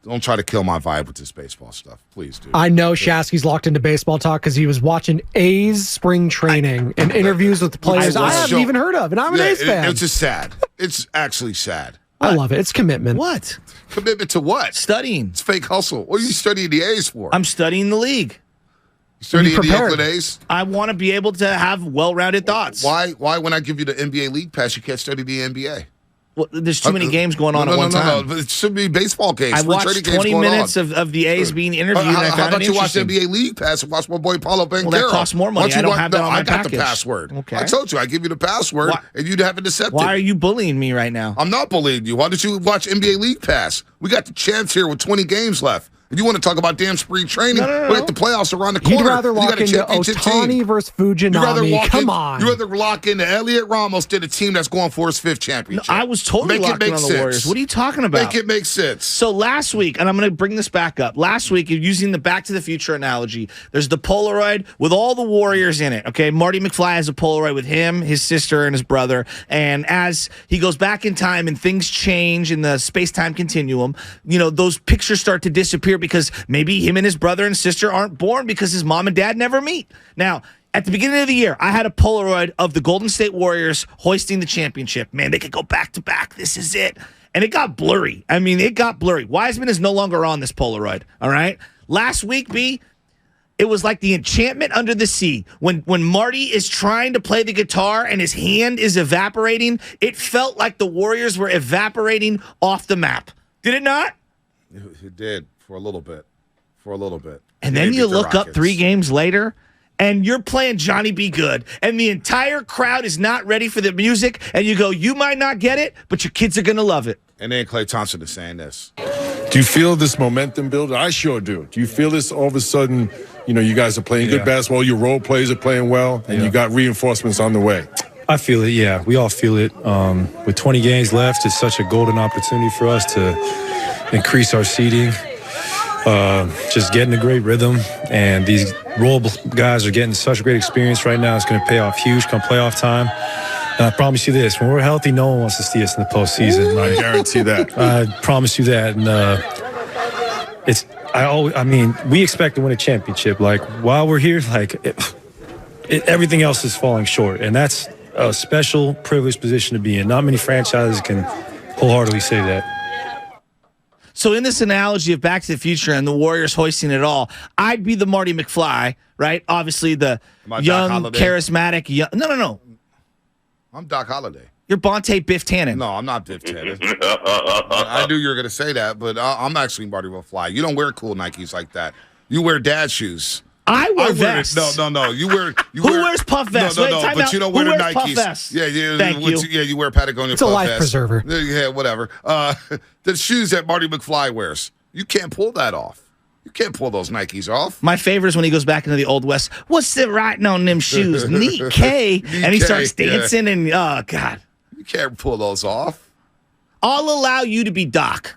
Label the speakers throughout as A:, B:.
A: Don't try to kill my vibe with this baseball stuff. Please, dude.
B: I know Shasky's locked into baseball talk because he was watching A's spring training and interviews with the players I haven't even heard of, and I'm an A's fan.
A: It's just sad. It's actually sad.
B: I love it. It's commitment.
C: What?
A: Commitment to what?
C: Studying.
A: It's fake hustle. What are you studying the A's for?
C: I'm studying the league.
A: You studying the Oakland A's?
C: I want to be able to have well-rounded thoughts.
A: Why when I give you the NBA League Pass, you can't study the NBA?
C: Well, there's too many games going on at one time.
A: No. It should be baseball games.
C: I watched 20 minutes of the A's being interviewed.
A: How about you watch the NBA League Pass and watch my boy Paulo Banchero?
C: Well, that costs more money. I don't have that on my
A: package. I got the password. Okay. I told you. I give you the password, and you'd have it accepted.
C: Why are you bullying me right now?
A: I'm not bullying you. Why don't you watch NBA League Pass? We got the chance here with 20 games left. If you want to talk about damn spring training, the playoffs around the corner.
B: You'd rather lock into Ohtani versus Fujinami. Come on.
A: You'd rather lock into Elliot Ramos than a team that's going for his 5th championship.
C: No, I was totally locked in on the Warriors. What are you talking about?
A: Make it make sense.
C: So last week, and I'm going to bring this back up. Last week, using the Back to the Future analogy, there's the Polaroid with all the Warriors in it. Okay, Marty McFly has a Polaroid with him, his sister, and his brother. And as he goes back in time and things change in the space-time continuum, those pictures start to disappear because maybe him and his brother and sister aren't born because his mom and dad never meet. Now, at the beginning of the year, I had a Polaroid of the Golden State Warriors hoisting the championship. Man, they could go back to back. This is it. And it got blurry. I mean, it got blurry. Wiseman is no longer on this Polaroid, all right? Last week, B, it was like the enchantment under the sea. When Marty is trying to play the guitar and his hand is evaporating, it felt like the Warriors were evaporating off the map. Did it not?
A: It did for a little bit.
C: And then you look up 3 games later, and you're playing Johnny B. Good, and the entire crowd is not ready for the music, and you go, you might not get it, but your kids are going to love it.
A: And then Klay Thompson is saying this.
D: Do you feel this momentum building? I sure do. Do you feel this all of a sudden, you guys are playing good basketball, your role players are playing well, and you got reinforcements on the way?
E: I feel it, yeah. We all feel it. With 20 games left, it's such a golden opportunity for us to increase our seeding. Just getting a great rhythm, and these role guys are getting such great experience right now. It's going to pay off huge come playoff time. And I promise you this, when we're healthy, no one wants to see us in the postseason.
D: I guarantee that.
E: I promise you that. And we expect to win a championship. Like, while we're here, everything else is falling short. And that's a special, privileged position to be in. Not many franchises can wholeheartedly say that.
C: So in this analogy of Back to the Future and the Warriors hoisting it all, I'd be the Marty McFly, right? Obviously the young, charismatic. No.
A: I'm Doc Holliday.
C: You're Bonte Biff Tannen.
A: No, I'm not Biff Tannen. I knew you were going to say that, but I'm actually Marty McFly. You don't wear cool Nikes like that. You wear dad shoes.
C: I wear vests.
A: No. You wear.
C: Who wears puff vests?
A: No, but you don't wear the Nikes.
C: Puff vests?
A: Yeah.
C: Thank you.
A: Yeah, you wear Patagonia.
B: It's a life
A: vest.
B: preserver.
A: Yeah, whatever. The shoes that Marty McFly wears, you can't pull that off. You can't pull those Nikes off.
C: My favorite is when he goes back into the Old West. What's the writing on them shoes? Neat K. And he starts dancing and, oh, God.
A: You can't pull those off.
C: I'll allow you to be Doc.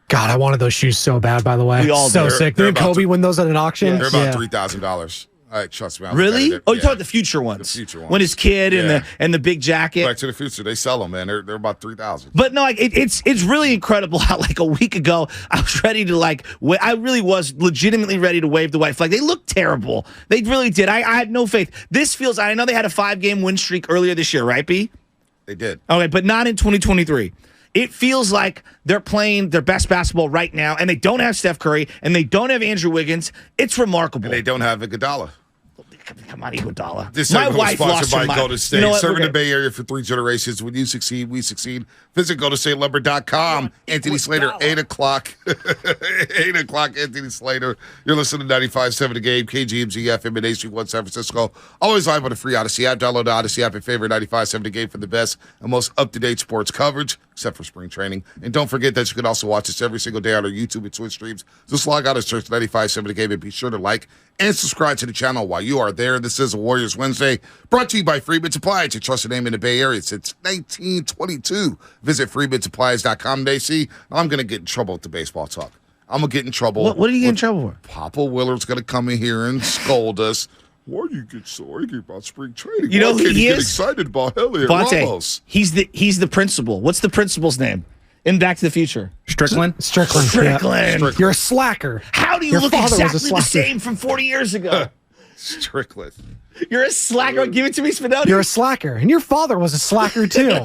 B: God, I wanted those shoes so bad, by the way.
C: We all
B: so
C: do.
B: sick. Didn't Kobe win those at an auction?
A: They're about $3,000. All right, trust me.
C: Really? Oh, you're talking about the future ones.
A: The future ones.
C: When his kid and the big jacket.
A: Back to the Future. They sell them, man. They're about $3,000.
C: But no, it's really incredible how a week ago I was ready to I really was legitimately ready to wave the white flag. They looked terrible. They really did. I had no faith. This feels. I know they had a 5-game win streak earlier this year, right, B?
A: They did.
C: Okay, but not in 2023. It feels like they're playing their best basketball right now, and they don't have Steph Curry, and they don't have Andrew Wiggins. It's remarkable.
A: And they don't have Iguodala.
C: Come on, Iguodala.
A: This
C: My
A: segment was
C: wife lost
A: sponsored
C: her
A: by
C: mind.
A: Golden State.
C: You know what?
A: Serving the Bay Area for 3 generations. When you succeed, we succeed. Visit GoldenStateLumber.com. Anthony Slater, 8 o'clock. 8 o'clock, Anthony Slater. You're listening to 95.7 The Game, KGMZ FM in HD1 San Francisco. Always live on the free Odyssey app. Download the Odyssey app and favorite 95.7 The Game for the best and most up-to-date sports coverage, except for spring training. And don't forget that you can also watch us every single day on our YouTube and Twitch streams. Just log out and search 95.7 The Game and be sure to like and subscribe to the channel while you are there. This is a Warriors Wednesday, brought to you by Freeman Supply. It's your trusted name in the Bay Area since 1922. Visit freemansupplies.com today. See, I'm going to get in trouble with the baseball talk. I'm going to get in trouble.
C: What are you getting in trouble for?
A: Papa Willard's going to come in here and scold us. Why do you get so angry about spring training?
C: You know who he
A: get
C: is?
A: excited about Elliot
C: Bonte,
A: Ramos?
C: he's the principal. What's the principal's name? In Back to the Future.
F: Strickland?
B: Strickland. Yeah. You're a slacker.
C: How do you
B: Your
C: look
B: father was a
C: exactly the
B: slacker.
C: same from 40 years ago?
A: Strickland.
C: You're a slacker. Give it to me, Spinoni.
B: You're a slacker. And your father was a slacker, too.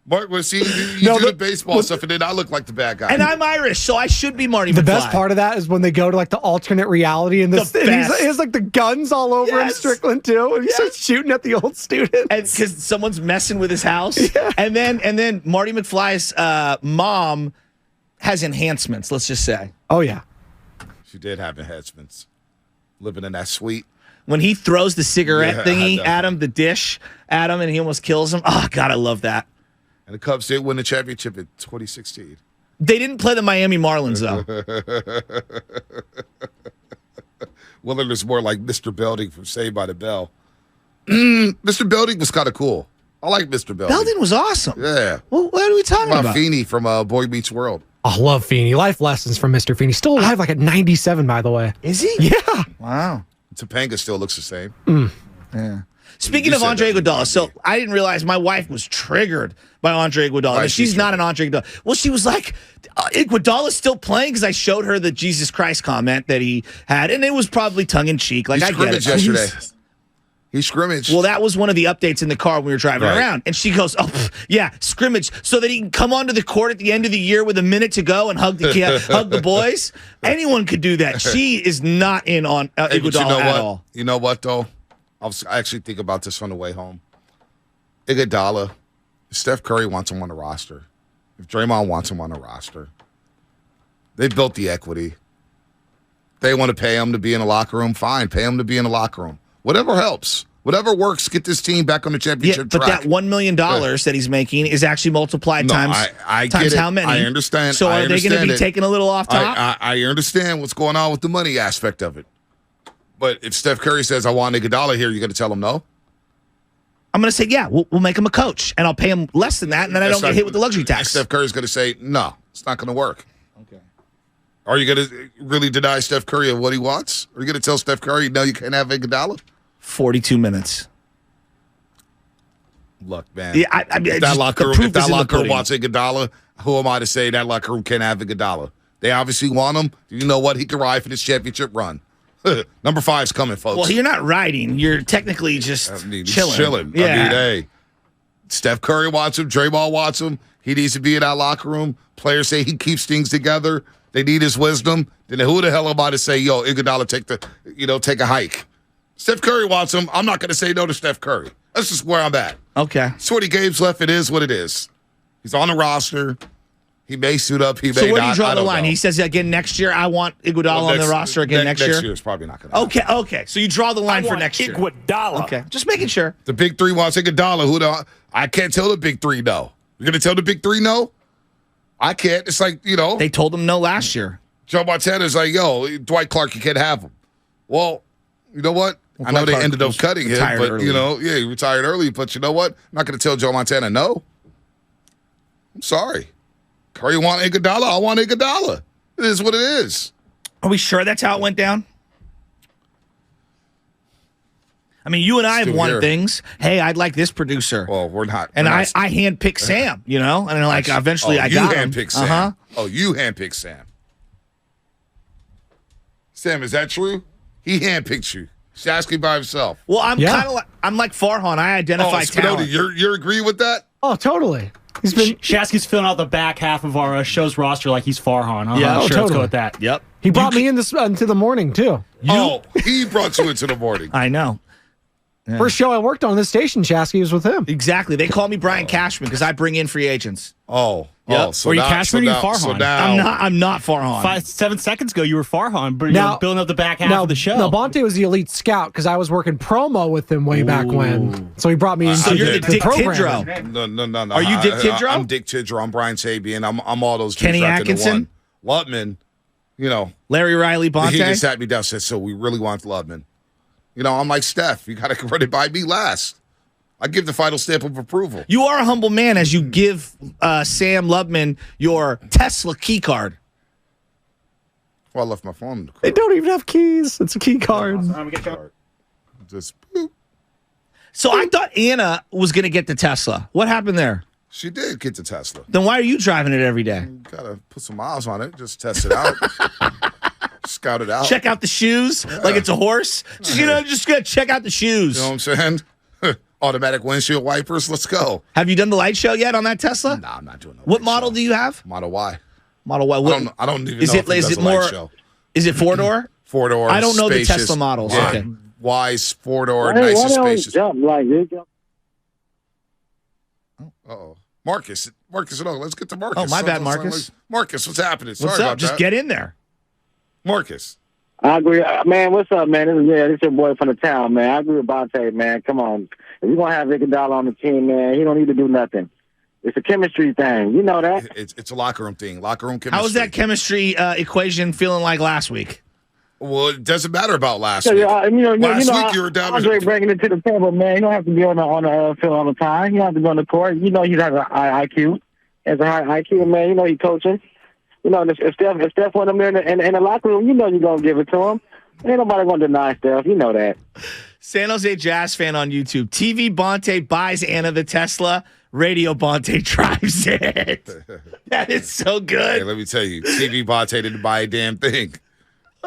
A: Mark, well, see, you do the baseball stuff, and then I look like the bad guy.
C: And I'm Irish, so I should be Marty
B: The
C: McFly.
B: best part of that is when they go to like the alternate reality and, and he has like the guns all over him, Strickland too, and he starts shooting at the old students.
C: And because someone's messing with his house, and then Marty McFly's mom has enhancements. Let's just say.
B: Oh yeah,
A: she did have enhancements. Living in that suite.
C: When he throws the cigarette thingy at him, the dish at him, and he almost kills him. Oh God, I love that.
A: And the Cubs did win the championship in 2016.
C: They didn't play the Miami Marlins, though.
A: Willard is more like Mr. Belding from Saved by the Bell. Mr. Belding was kind of cool. I like Mr. Belding.
C: Belding was awesome.
A: Yeah.
C: Well, what are we talking about?
A: Feeney from Boy Meets World.
B: I love Feeney. Life lessons from Mr. Feeney. Still alive, like at 97, by the way.
C: Is he?
B: Yeah.
C: Wow.
A: Topanga still looks the same.
C: Yeah. Speaking of Andre Iguodala, so I didn't realize my wife was triggered by Andre Iguodala.
A: Right,
C: she's not an Andre Iguodala. Well, she was like, Iguodala's still playing because I showed her the Jesus Christ comment that he had, and it was probably tongue-in-cheek. Like, I get it.
A: Yesterday. He scrimmaged.
C: Well, that was one of the updates in the car when we were driving around. And she goes, yeah, scrimmage, so that he can come onto the court at the end of the year with a minute to go and hug the boys. Anyone could do that. She is not in on Iguodala at all.
A: You know what, though? I actually think about this on the way home. Iguodala, if Steph Curry wants him on the roster, if Draymond wants him on the roster, they built the equity. They want to pay him to be in the locker room, fine. Pay him to be in the locker room. Whatever helps. Whatever works, get this team back on the championship track.
C: But that $1 million that he's making is actually multiplied times how many.
A: I understand.
C: So are they going to be taking a little off top?
A: I understand what's going on with the money aspect of it. But if Steph Curry says, I want Iguodala here, you're going to tell him no?
C: I'm going to say, yeah, we'll make him a coach, and I'll pay him less than that, and then I don't get hit with the luxury tax.
A: Steph Curry's going to say, no, it's not going to work.
C: Okay.
A: Are you going to really deny Steph Curry of what he wants? Are you going to tell Steph Curry, no, you can't have Iguodala?
C: 42 minutes.
A: Look, man.
C: Yeah, I mean,
A: if that locker room
C: wants
A: wants Iguodala, who am I to say that locker room can't have Iguodala? They obviously want him. You know what? He can ride for this championship run. Number 5's coming, folks.
C: Well, you're not riding. You're technically just chilling.
A: Yeah. I mean, hey, Steph Curry wants him. Draymond wants him. He needs to be in that locker room. Players say he keeps things together. They need his wisdom. Then who the hell am I to say, yo, Iguodala, take a hike? Steph Curry wants him. I'm not going to say no to Steph Curry. That's just where I'm at.
C: Okay.
A: 20 games left. It is what it is. He's on the roster. He may suit up. He may not.
C: So where do you draw the line? He says again next year, I want Iguodala on the roster again next year?
A: Next year is probably not going to happen.
C: Okay. So you draw the line for next year.
F: Iguodala.
C: Okay. Just making sure.
A: The big three wants Iguodala. I can't tell the big three no. You're going to tell the big three no? I can't. It's like,
C: They told him no last year.
A: Joe Montana's like, yo, Dwight Clark, you can't have him. Well, you know what? I know they ended up cutting him, but, early. He retired early. But you know what? I'm not going to tell Joe Montana no. I'm sorry. Curry want Iguodala. I want Iguodala. It is what it is.
C: Are we sure that's how it went down? I mean, you and I have won things. Hey, I'd like this producer.
A: Well, we're not.
C: And I handpicked Sam, and like eventually I got him.
A: You handpicked Sam. Oh, you handpicked Sam. Sam, is that true? He handpicked you. He's asking by himself.
C: Well, I'm kind of I'm like Farhan. I identify talent.
A: You're agreeing with that?
B: Oh, totally. He's been
F: Shasky's filling out the back half of our show's roster like he's Farhan.
C: Yeah,
F: sure,
B: totally.
F: let's go with that.
C: Yep.
B: He brought me in into the morning too.
A: He brought you into the morning.
C: I know. Yeah.
B: First show I worked on this station, Shasky, was with him.
C: Exactly. They call me Brian Cashman because I bring in free agents.
F: Yep.
A: So
F: were you Cashman or you Farhan?
A: So now,
C: I'm not Farhan.
F: 7 seconds ago, you were Farhan, but you're building up the back half of the show.
B: No, Bonte was the elite scout because I was working promo with him way back when. So he brought me into
C: so you're the Dick
B: program.
C: Tidrow.
A: No.
C: Are you Dick Tidrow?
A: I'm Dick Tidrow. I'm Brian Sabian. I'm all those.
C: Kenny Atkinson?
A: Lutman.
C: Larry Riley, Bonte.
A: He just sat me down and said, so we really want Lutman. I'm like, Steph, you got to run it by me last. I give the final stamp of approval.
C: You are a humble man as you give Sam Lubman your Tesla key card.
A: Well, I left my phone in the car.
B: They don't even have keys. It's a key card.
A: Just boop.
C: So I thought Anna was going to get the Tesla. What happened there?
A: She did get the Tesla.
C: Then why are you driving it every day?
A: You gotta put some miles on it. Just test it out. Scout it out.
C: Check out the shoes like it's a horse. Just gotta check out the shoes.
A: You know what I'm saying? Automatic windshield wipers. Let's go.
C: Have you done the light show yet on that Tesla?
A: Nah, I'm not doing that.
C: What model do you have?
A: Model Y.
C: Model Y.
A: I don't even
C: is
A: know
C: it,
A: if it
C: is
A: does
C: it
A: a
C: more?
A: light show.
C: Is it 4-door?
A: 4-door.
C: I don't know
A: spacious.
C: the Tesla models.
A: Yeah.
C: Okay.
A: Y's 4-door,
G: Why
A: nice and
G: don't
A: spacious.
G: jump like this?
A: Uh-oh. Marcus, let's get to Marcus.
C: Oh, my bad, Marcus.
A: Marcus, what's happening?
C: What's
A: Sorry
C: up?
A: about
C: Just
A: that.
C: get in there.
A: Marcus.
G: I agree. Man, what's up, man? This your boy from the town, man. I agree with Bonte, man. Come on. If you're going to have Iguodala on the team, man, he don't need to do nothing. It's a chemistry thing. You know that?
A: It's a locker room thing. Locker room chemistry.
C: How was that chemistry equation feeling like last week?
A: Well, it doesn't matter about last
G: So,
A: week.
G: last week
A: you were down.
G: Andre bringing it to the table, man. You don't have to be on the field all the time. You don't have to go on the court. You know he has a high IQ. He has a high IQ, man. You know he's coaching. You know, if Steph want him there in the locker room, you know you're going to give it to him. Ain't nobody going to deny Steph. You know that.
C: San Jose Jazz fan on YouTube. TV Bonte buys Anna the Tesla. Radio Bonte drives it. That is so good.
A: Hey, let me tell you, TV Bonte didn't buy a damn thing.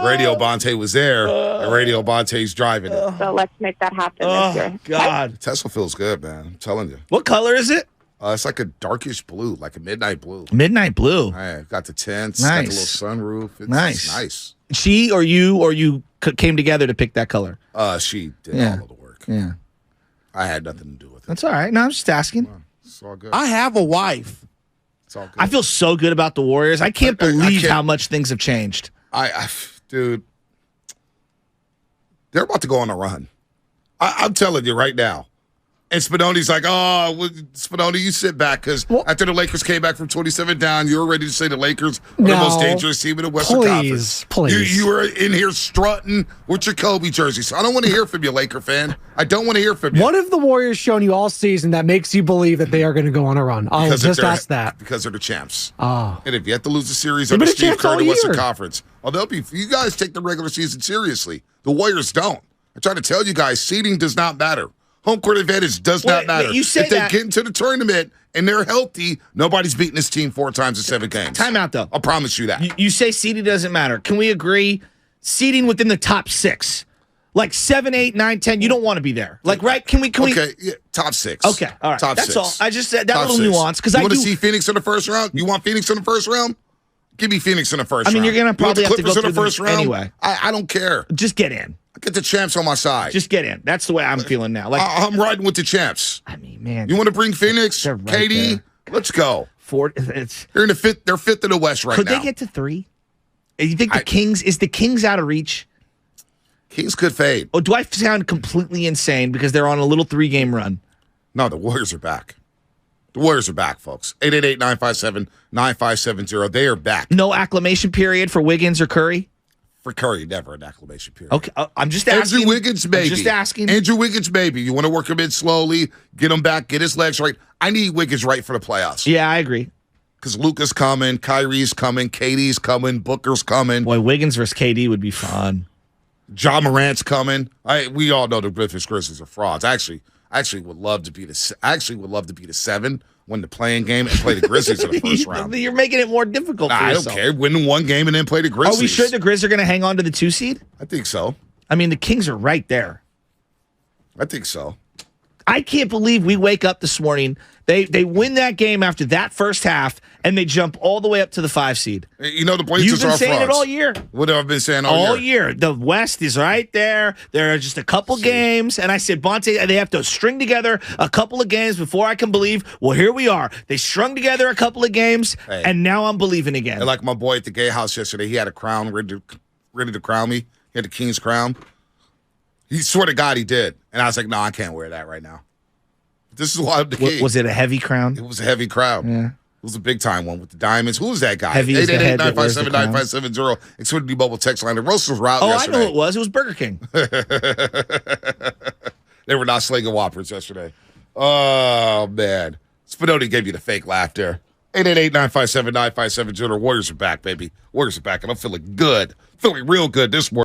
A: Radio Bonte was there, and Radio Bonte's driving it.
H: So let's make that happen this year.
C: God.
A: Tesla feels good, man. I'm telling you.
C: What color is it?
A: It's like a darkish blue, like a midnight blue.
C: Midnight blue.
A: Hey, got the tents,
C: Nice.
A: got the little sunroof. It's nice.
C: She or you came together to pick that color?
A: She did
C: Yeah.
A: all of the work.
C: Yeah.
A: I had nothing to do with it.
C: That's all right. No, I'm just asking.
A: It's all good.
I: I have a wife.
A: It's all good.
C: I feel so good about the Warriors. I can't believe
A: can't-
C: how much things have changed.
A: Dude, they're about to go on a run. I'm telling you right now. And Spinoni's like, Spinoni, you sit back because after the Lakers came back from 27 down, you were ready to say the Lakers are the most dangerous team in the Western Conference.
B: Please.
A: You were in here strutting with your Kobe jersey. So I don't want to hear from you, Laker fan. I don't want to hear from you.
B: What have the Warriors shown you all season that makes you believe that they are going to go on a run? I'll just ask that.
A: Because they're the champs.
B: Oh.
A: And if you have to lose a series
B: They've
A: under
B: been
A: Steve
B: champs
A: Kerr in the
B: all
A: Western
B: year.
A: Conference, you guys take the regular season seriously. The Warriors don't. I try to tell you guys, seeding does not matter. Home court advantage does not matter.
C: You say
A: if they
C: that-
A: get into the tournament and they're healthy, nobody's beating this team 4 times in 7 games.
C: Time out, though.
A: I promise you that.
C: You say seeding doesn't matter. Can we agree? Seeding within the top 6. Like 7, 8, 9, 10, you don't want to be there. Like, right? Can we?
A: Okay, yeah, top 6.
C: Okay, all right.
A: Top
C: That's
A: 6.
C: all. I just said that
A: Top
C: little
A: 6.
C: nuance because
A: you
C: I
A: want
C: do.
A: to see Phoenix in the first round? You want Phoenix in the first round? Give me Phoenix in the first round.
C: I mean, you're gonna probably
A: you
C: have
A: want
C: to
A: the
C: go
A: Clippers in
C: through
A: the first
C: them
A: round
C: anyway.
A: I don't care.
C: Just get in.
A: Get the champs on my side.
C: Just get in. That's the way I'm feeling now. Like,
A: I'm riding with the champs.
C: I mean, man.
A: You want to bring Phoenix,
C: They're right
A: KD?
C: there.
A: Let's go.
C: It's
A: They're in the fifth. They're fifth in the West right
C: could
A: now.
C: they get to 3? You think the Kings is the Kings out of reach?
A: Kings could fade.
C: Oh, do I sound completely insane because they're on a little 3-game run?
A: No, the Warriors are back. The Warriors are back, folks. 888-957-9570. They are back.
C: No acclimation period for Wiggins or Curry?
A: For Curry, never an acclimation period.
C: Okay, I'm just asking.
A: Andrew Wiggins, maybe.
C: I'm just asking.
A: Andrew Wiggins, maybe. You want to work him in slowly, get him back, get his legs right. I need Wiggins right for the playoffs.
C: Yeah, I agree.
A: Because Luka's coming, Kyrie's coming, KD's coming, Booker's coming.
C: Boy, Wiggins versus KD would be fun.
A: John Morant's coming. We all know the Memphis Grizzlies are frauds. I actually would love to be the 7, win the playing game, and play the Grizzlies in the first round.
C: You're making it more difficult for
A: I don't
C: yourself.
A: care. Win 1 game and then play the Grizzlies.
C: Are we sure the Grizz are going to hang on to the 2 seed?
A: I think so.
C: I mean, the Kings are right there.
A: I think so.
C: I can't believe we wake up this morning. They win that game after that first half, and they jump all the way up to the 5 seed.
A: You know the Blazers
C: You've been
A: are
C: saying
A: frauds.
C: it all year.
A: What have I been saying
C: All year. The West is right there. There are just a couple games. And I said, Bonte, they have to string together a couple of games before I can believe. Well, here we are. They strung together a couple of games, and now I'm believing again.
A: And like my boy at the gay house yesterday, he had a crown ready to crown me. He had the King's crown. He swear to God he did. And I was like, no, I can't wear that right now. This is why I'm the king.
C: Was it a heavy crown?
A: It was a heavy crown.
C: Yeah.
A: It was a big time one with the diamonds. Who was that guy?
C: Heavy is the head that wears the crown.
A: 888-957-9570. Xfinity Mobile text line. The roasters were out
C: Oh,
A: yesterday.
C: I know it was. It was Burger King.
A: They were not slinging Whoppers yesterday. Oh, man. Spinoni gave you the fake laugh there. 888-957-9570. The Warriors are back, baby. Warriors are back, and I'm feeling good. Feeling real good this morning.